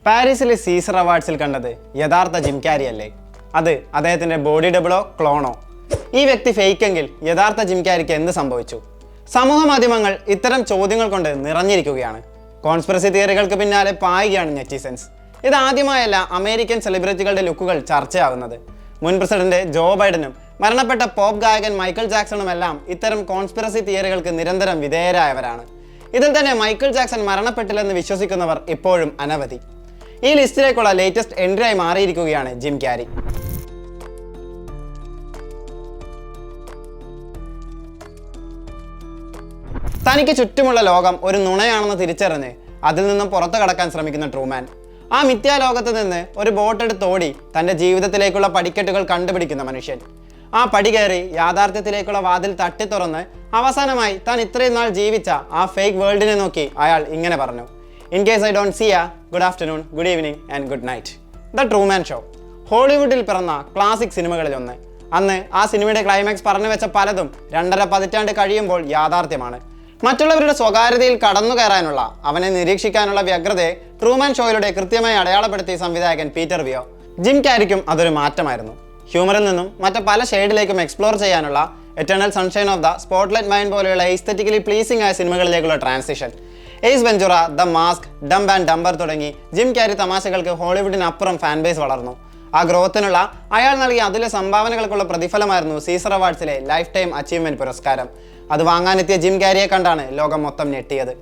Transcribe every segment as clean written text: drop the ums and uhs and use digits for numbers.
പാരീസിലെ സീസർ അവാർഡ്സിൽ കണ്ടത് യഥാർത്ഥ ജിം ക്യാരി അല്ലേ? അത് അദ്ദേഹത്തിന്റെ ബോഡി ഡബിളോ ക്ലോണോ? ഈ വ്യക്തി ഫേക്കെങ്കിൽ യഥാർത്ഥ ജിം ക്യാരിക്ക് എന്ത് സംഭവിച്ചു? സമൂഹ മാധ്യമങ്ങൾ ഇത്തരം ചോദ്യങ്ങൾ കൊണ്ട് നിറഞ്ഞിരിക്കുകയാണ്. കോൺസ്പിറസി തിയറികൾക്ക് പിന്നാലെ പായുകയാണ് നെറ്റിസൻസ്. ഇതാദ്യമായല്ല അമേരിക്കൻ സെലിബ്രിറ്റികളുടെ ലുക്കുകൾ ചർച്ചയാകുന്നത്. മുൻ പ്രസിഡന്റ് ജോ ബൈഡനും മരണപ്പെട്ട പോപ്പ് ഗായകൻ മൈക്കിൾ ജാക്സണുമെല്ലാം ഇത്തരം കോൺസ്പിറസി തിയറികൾക്ക് നിരന്തരം വിധേയരായവരാണ്. ഇതിൽ തന്നെ മൈക്കിൾ ജാക്സൺ മരണപ്പെട്ടില്ലെന്ന് വിശ്വസിക്കുന്നവർ ഇപ്പോഴും അനവധി. ഈ ലിസ്റ്റിലേക്കുള്ള ലേറ്റസ്റ്റ് എൻട്രിയായി മാറിയിരിക്കുകയാണ് ജിം ക്യാരി. തനിക്ക് ചുറ്റുമുള്ള ലോകം ഒരു നുണയാണെന്ന് തിരിച്ചറിഞ്ഞ് അതിൽ നിന്നും പുറത്തു കടക്കാൻ ശ്രമിക്കുന്ന ട്രൂമാൻ. ആ മിഥ്യാലോകത്ത് നിന്ന് ഒരു ബോട്ടെടുത്തോടി തൻ്റെ ജീവിതത്തിലേക്കുള്ള പടിക്കെട്ടുകൾ കണ്ടുപിടിക്കുന്ന മനുഷ്യൻ. ആ പടി കയറി യാഥാർത്ഥ്യത്തിലേക്കുള്ള വാതിൽ തട്ടിത്തുറന്ന് അവസാനമായി താൻ ഇത്രയും നാൾ ജീവിച്ച ആ ഫേക്ക് വേൾഡിനെ നോക്കി അയാൾ ഇങ്ങനെ പറഞ്ഞു: in case I don't see ya, good afternoon, good evening and good night. The Truman Show ഹോളിവുഡിൽ പിറന്ന ക്ലാസിക് സിനിമകളിലൊന്ന്. അന്ന് ആ സിനിമയുടെ ക്ലൈമാക്സ് പറഞ്ഞു വെച്ച പലതും 2.5 പതിറ്റാണ്ട് കഴിയുമ്പോൾ യാഥാർത്ഥ്യമാണ്. മറ്റുള്ളവരുടെ സ്വകാര്യതയിൽ കടന്നു കയറാനുള്ള, അവനെ നിരീക്ഷിക്കാനുള്ള വ്യഗ്രതയെ ട്രൂമാൻ ഷോയിലൂടെ കൃത്യമായി അടയാളപ്പെടുത്തിയ സംവിധായകൻ പീറ്റർ വിയോ. ജിം ക്യാരിക്കും അതൊരു മാറ്റമായിരുന്നു. ഹ്യൂമറിൽ നിന്നും മറ്റ് പല ഷെയ്ഡിലേക്കും എക്സ്പ്ലോർ ചെയ്യാനുള്ള Eternal Sunshine of the Spotlight Mind പോലെയുള്ള എസ്തെറ്റിക്കലി പ്ലീസിംഗ് ആയ സിനിമകളിലേക്കുള്ള transition, Ace Ventura, the Mask, Dumb and Dumber തുടങ്ങി ജിം ക്യാരി തമാശകൾക്ക് ഹോളിവുഡിനപ്പുറം ഫാൻ ബേസ് വളർന്നു. ആ ഗ്രോത്തിനുള്ള അയാൾ നൽകിയ അതിലെ സംഭാവനകൾക്കുള്ള പ്രതിഫലമായിരുന്നു സീസർ അവാർഡ്സിലെ ലൈഫ് ടൈം അച്ചീവ്മെന്റ് പുരസ്കാരം. അത് വാങ്ങാനെത്തിയ ജിം ക്യാരിയെ കണ്ടാണ് ലോകം മൊത്തം ഞെട്ടിയത്.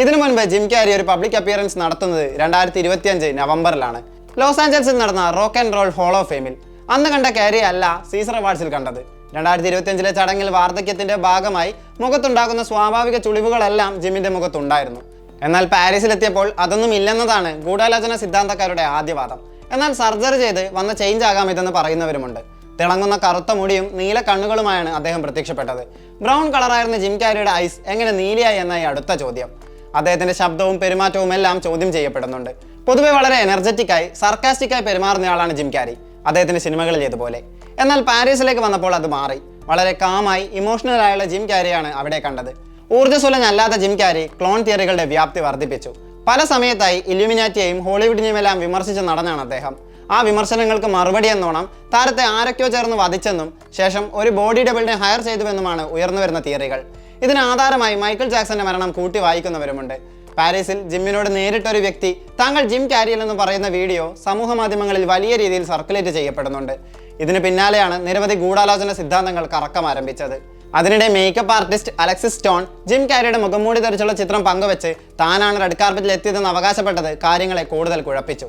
ഇതിനു മുൻപ് ജിം ക്യാരി ഒരു പബ്ലിക് അപ്പിയറൻസ് നടത്തുന്നത് 2025 നവംബറിലാണ്, ലോസ് ആഞ്ചൽസിൽ നടന്ന Rock and Roll Hall of ഫെയിമിൽ. അന്ന് കണ്ട ക്യാരി അല്ല സീസർ അവാർഡ്സിൽ കണ്ടത്. 2025 ചടങ്ങിൽ വാർദ്ധക്യത്തിന്റെ ഭാഗമായി മുഖത്തുണ്ടാകുന്ന സ്വാഭാവിക ചുളിവുകളെല്ലാം ജിമ്മിന്റെ മുഖത്തുണ്ടായിരുന്നു. എന്നാൽ പാരീസിലെത്തിയപ്പോൾ അതൊന്നും ഇല്ലെന്നതാണ് ഗൂഢാലോചന സിദ്ധാന്തക്കാരുടെ ആദ്യവാദം. എന്നാൽ സർജറി ചെയ്ത് വന്ന ചേഞ്ച് ആകാം ഇതെന്ന് പറയുന്നവരുമുണ്ട്. തിളങ്ങുന്ന കറുത്ത മുടിയും നീല കണ്ണുകളുമായാണ് അദ്ദേഹം പ്രത്യക്ഷപ്പെട്ടത്. ബ്രൗൺ കളറായിരുന്ന ജിം ക്യാരിയുടെ ഐസ് എങ്ങനെ നീലയായി എന്നായി അടുത്ത ചോദ്യം. അദ്ദേഹത്തിന്റെ ശബ്ദവും പെരുമാറ്റവും എല്ലാം ചോദ്യം ചെയ്യപ്പെടുന്നുണ്ട്. പൊതുവെ വളരെ എനർജറ്റിക്കായി സർക്കാസ്റ്റിക്കായി പെരുമാറുന്നയാളാണ് ജിം ക്യാരി, അദ്ദേഹത്തിന്റെ സിനിമകളിലേതുപോലെ. എന്നാൽ പാരീസിലേക്ക് വന്നപ്പോൾ അത് മാറി. വളരെ കാമായി ഇമോഷണൽ ആയുള്ള ജിം ക്യാരിയാണ് അവിടെ കണ്ടത്. ഊർജ്ജസ്വലനല്ലാത്ത ജിം ക്യാരി ക്ലോൺ തിയറികളുടെ വ്യാപ്തി വർദ്ധിപ്പിച്ചു. പല സമയത്തായി ഇല്യൂമിനാറ്റിയെയും ഹോളിവുഡിനെയുമെല്ലാം വിമർശിച്ച നടനാണ് അദ്ദേഹം. ആ വിമർശനങ്ങൾക്ക് മറുപടി എന്നോണം താരത്തെ ആരൊക്കെയോ ചേർന്ന് വധിച്ചെന്നും ശേഷം ഒരു ബോഡി ഡബിളിനെ ഹയർ ചെയ്തുവെന്നുമാണ് ഉയർന്നു വരുന്ന തിയറികൾ. ഇതിന് ആധാരമായി മൈക്കിൾ ജാക്സന്റെ മരണം കൂട്ടി വായിക്കുന്നവരുമുണ്ട്. പാരീസിൽ ജിമ്മിനോട് നേരിട്ടൊരു വ്യക്തി താങ്കൾ ജിം ക്യാരിയില്ലെന്ന് പറയുന്ന വീഡിയോ സമൂഹ മാധ്യമങ്ങളിൽ വലിയ രീതിയിൽ സർക്കുലേറ്റ് ചെയ്യപ്പെടുന്നുണ്ട്. ഇതിന് പിന്നാലെയാണ് നിരവധി ഗൂഢാലോചന സിദ്ധാന്തങ്ങൾ കറക്കം ആരംഭിച്ചത്. അതിനിടെ makeup artist Alexis Stone Jim ക്യാരിയുടെ മുഖംമൂടി ധരിച്ചുള്ള ചിത്രം പങ്കുവെച്ച് താനാണ് റെഡ് കാർപ്പറ്റിൽ എത്തിയതെന്ന് അവകാശപ്പെട്ടത് കാര്യങ്ങളെ കൂടുതൽ കുഴപ്പിച്ചു.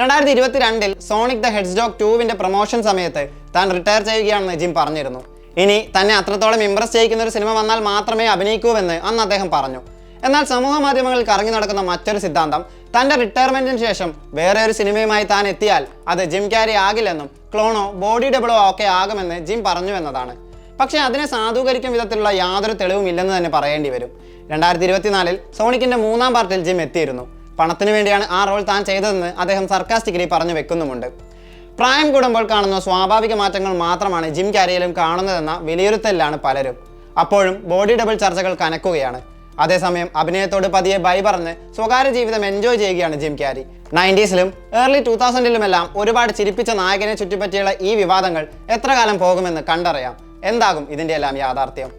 2022 സോണിക് ദ ഹെഡ്ജ്ഹോഗ് 2 പ്രൊമോഷൻ സമയത്ത് താൻ റിട്ടയർ ചെയ്യുകയാണെന്ന് ജിം പറഞ്ഞിരുന്നു. ഇനി തന്നെ അത്രത്തോളം ഇംപ്രസ് ചെയ്യിക്കുന്ന ഒരു സിനിമ വന്നാൽ മാത്രമേ അഭിനയിക്കൂവെന്ന് അന്ന് അദ്ദേഹം പറഞ്ഞു. എന്നാൽ സമൂഹ മാധ്യമങ്ങളിൽ കറങ്ങി നടക്കുന്ന മറ്റൊരു സിദ്ധാന്തം തൻ്റെ റിട്ടയർമെന്റിന് ശേഷം വേറെ ഒരു സിനിമയുമായി താൻ എത്തിയാൽ അത് ജിം ക്യാരി ആകില്ലെന്നും ക്ലോണോ ബോഡി ഡബിളോ ഒക്കെ ആകുമെന്ന് ജിം പറഞ്ഞു എന്നതാണ്. പക്ഷേ അതിനെ സാധൂകരിക്കും വിധത്തിലുള്ള യാതൊരു തെളിവും ഇല്ലെന്ന് തന്നെ പറയേണ്ടി വരും. 2024 സോണിക്കിന്റെ 3ാം പാർട്ടിൽ ജിം എത്തിയിരുന്നു. പണത്തിന് വേണ്ടിയാണ് ആ റോൾ താൻ ചെയ്തതെന്ന് അദ്ദേഹം സർക്കാസ്റ്റിക്കലി പറഞ്ഞു വെക്കുന്നുമുണ്ട്. പ്രായം കൂടുമ്പോൾ കാണുന്ന സ്വാഭാവിക മാറ്റങ്ങൾ മാത്രമാണ് ജിം ക്യാരിയിലും കാണുന്നതെന്ന വിലയിരുത്തലിലാണ് പലരും. അപ്പോഴും ബോഡി ഡബിൾ ചർച്ചകൾ കനക്കുകയാണ്. അതേസമയം അഭിനയത്തോട് പതിയെ ബൈ പറഞ്ഞ് സ്വകാര്യ ജീവിതം എൻജോയ് ചെയ്യുകയാണ് gym carry. 90s early 2000s ഒരുപാട് ചിരിപ്പിച്ച നായകനെ ചുറ്റിപ്പറ്റിയുള്ള ഈ വിവാദങ്ങൾ എത്ര കാലം പോകുമെന്ന് കണ്ടറിയാം. എന്താകും ഇതിൻ്റെ എല്ലാം യാഥാർത്ഥ്യം?